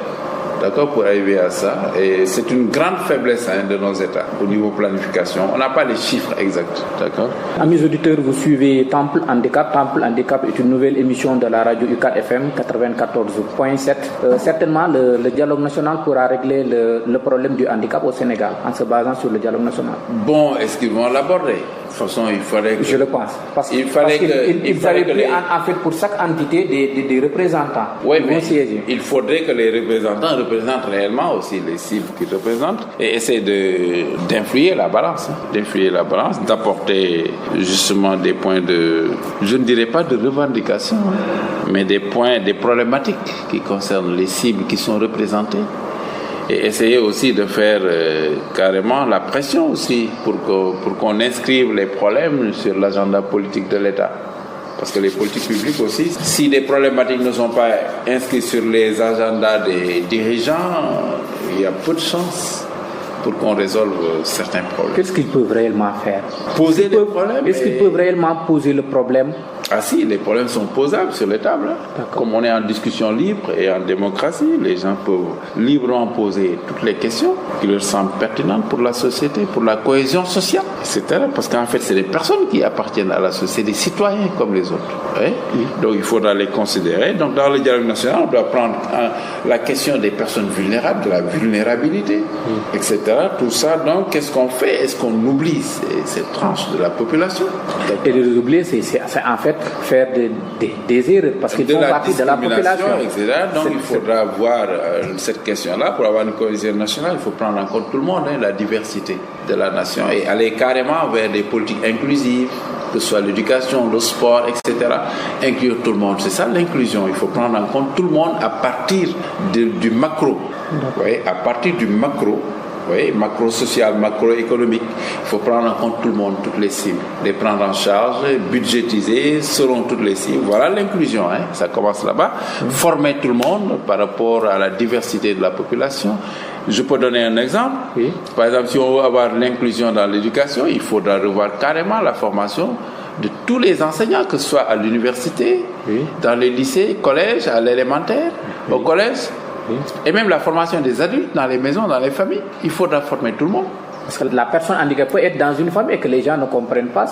d'accord, pour arriver à ça. Et c'est une grande faiblesse de nos États au niveau planification. On n'a pas les chiffres exacts, d'accord. Amis auditeurs, vous suivez Temple Handicap. Temple Handicap est une nouvelle émission de la radio UCAD FM 94.7. Certainement, le dialogue national pourra régler le problème du handicap au Sénégal en se basant sur le dialogue national. Bon, est-ce qu'ils vont l'aborder? De toute façon, il fallait que... Je le pense. Il fallait en fait, pour chaque entité, des représentants. Oui, mais il faudrait que les représentants représentent réellement aussi les cibles qu'ils représentent et essayer d'influer la balance. D'apporter justement des points de... Je ne dirais pas de revendication, mais des points, des problématiques qui concernent les cibles qui sont représentées. Et essayer aussi de faire carrément la pression aussi pour qu'on inscrive les problèmes sur l'agenda politique de l'État. Parce que les politiques publiques aussi, si les problématiques ne sont pas inscrites sur les agendas des dirigeants, il y a peu de chances pour qu'on résolve certains problèmes. Qu'est-ce qu'ils peuvent réellement faire? Poser des problèmes. Est-ce qu'ils peuvent réellement poser le problème? Ah si, les problèmes sont posables sur les tables. Comme on est en discussion libre et en démocratie, les gens peuvent librement poser toutes les questions qui leur semblent pertinentes pour la société, pour la cohésion sociale, etc. Parce qu'en fait, c'est des personnes qui appartiennent à la société, des citoyens comme les autres. Oui. Donc il faudra les considérer. Donc dans le dialogue national, on doit prendre la question des personnes vulnérables, de la vulnérabilité, etc. Tout ça, donc qu'est-ce qu'on fait? Est-ce qu'on oublie cette tranche de la population? Et de les oublier, c'est en fait faire des erreurs parce qu'ils font partie de la population, etc. Donc il faudra voir cette question-là. Pour avoir une cohésion nationale, il faut prendre en compte tout le monde, la diversité de la nation et aller carrément vers des politiques inclusives, que ce soit l'éducation, le sport, etc. Inclure tout le monde, c'est ça l'inclusion. Il faut prendre en compte tout le monde à partir du macro. Oui, à partir du macro. Oui, macro-social, macroéconomique. Il faut prendre en compte tout le monde, toutes les cibles, les prendre en charge, budgétiser selon toutes les cibles. Voilà l'inclusion, ça commence là-bas. Former tout le monde par rapport à la diversité de la population. Je peux donner un exemple. Oui. Par exemple, si on veut avoir l'inclusion dans l'éducation, il faudra revoir carrément la formation de tous les enseignants, que ce soit à l'université, dans les lycées, collèges, à l'élémentaire, au collège. Et même la formation des adultes dans les maisons, dans les familles, il faudra former tout le monde. Parce que la personne handicapée peut être dans une famille et que les gens ne comprennent pas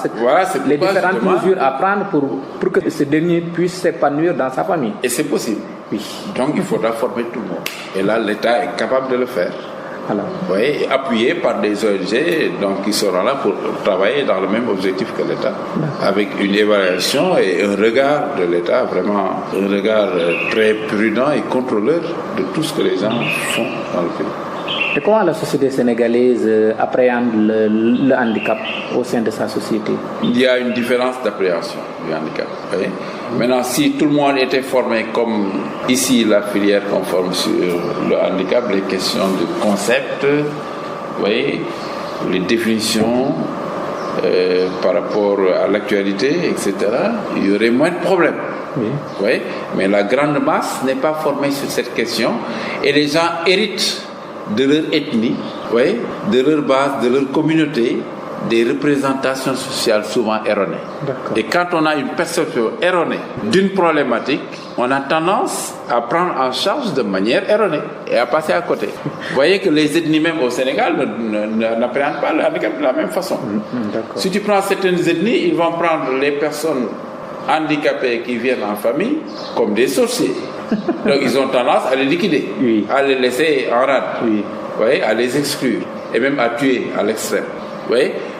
les différentes mesures à prendre pour que ce dernier puisse s'épanouir dans sa famille. Et c'est possible. Oui. Donc il faudra former tout le monde. Et là, l'État est capable de le faire. Oui, appuyé par des ONG donc, qui seront là pour travailler dans le même objectif que l'État, avec une évaluation et un regard de l'État, vraiment un regard très prudent et contrôleur de tout ce que les gens font dans le pays. Et comment la société sénégalaise appréhende le handicap au sein de sa société? Il y a une différence d'appréhension du handicap. Oui. Maintenant, si tout le monde était formé comme ici la filière qu'on forme sur le handicap, les questions de concept, oui, les définitions par rapport à l'actualité, etc., il y aurait moins de problèmes. Oui. Mais la grande masse n'est pas formée sur cette question et les gens héritent de leur ethnie, de leur base, de leur communauté, des représentations sociales souvent erronées. Et quand on a une perception erronée d'une problématique, on a tendance à prendre en charge de manière erronée et à passer à côté. Vous voyez que les ethnies même au Sénégal n'appréhendent pas le handicap de la même façon. Si tu prends certaines ethnies, ils vont prendre les personnes handicapés qui viennent en famille comme des sorciers. Donc ils ont tendance à les liquider, à les laisser en rade, à les exclure et même à tuer à l'extrême.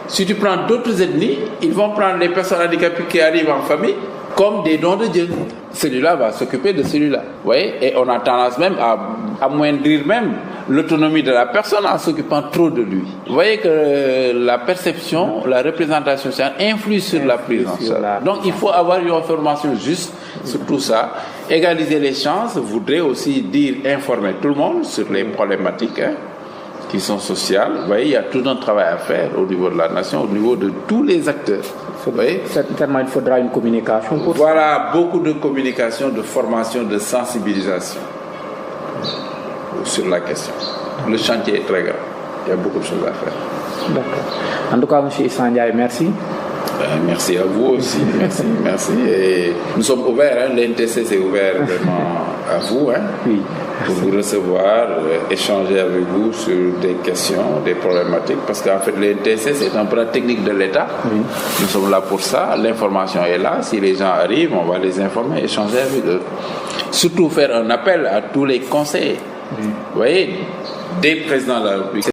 Si tu prends d'autres ethnies, ils vont prendre les personnes handicapées qui arrivent en famille comme des dons de Dieu. Celui-là va s'occuper de celui-là. Et on a tendance même à amoindrir même l'autonomie de la personne en s'occupant trop de lui. Vous voyez que la perception, la représentation sociale influe sur la prise en charge. Donc il faut avoir une information juste sur tout ça. Égaliser les chances voudrait aussi dire informer tout le monde sur les problématiques qui sont sociales. Vous voyez, il y a tout un travail à faire au niveau de la nation, au niveau de tous les acteurs. Certainement, il faudra une communication pour ça. Beaucoup de communication, de formation, de sensibilisation sur la question. Le chantier est très grand. Il y a beaucoup de choses à faire. D'accord. En tout cas, M. Issa Ndiaye, merci. Merci à vous aussi, merci. Et nous sommes ouverts, l'NTC c'est ouvert vraiment à vous, pour vous recevoir, échanger avec vous sur des questions, des problématiques, parce qu'en fait l'NTC c'est un bras technique de l'État. Nous sommes là pour ça, l'information est là, si les gens arrivent, on va les informer, échanger avec eux. Surtout faire un appel à tous les conseillers, vous voyez, des présidents de la République.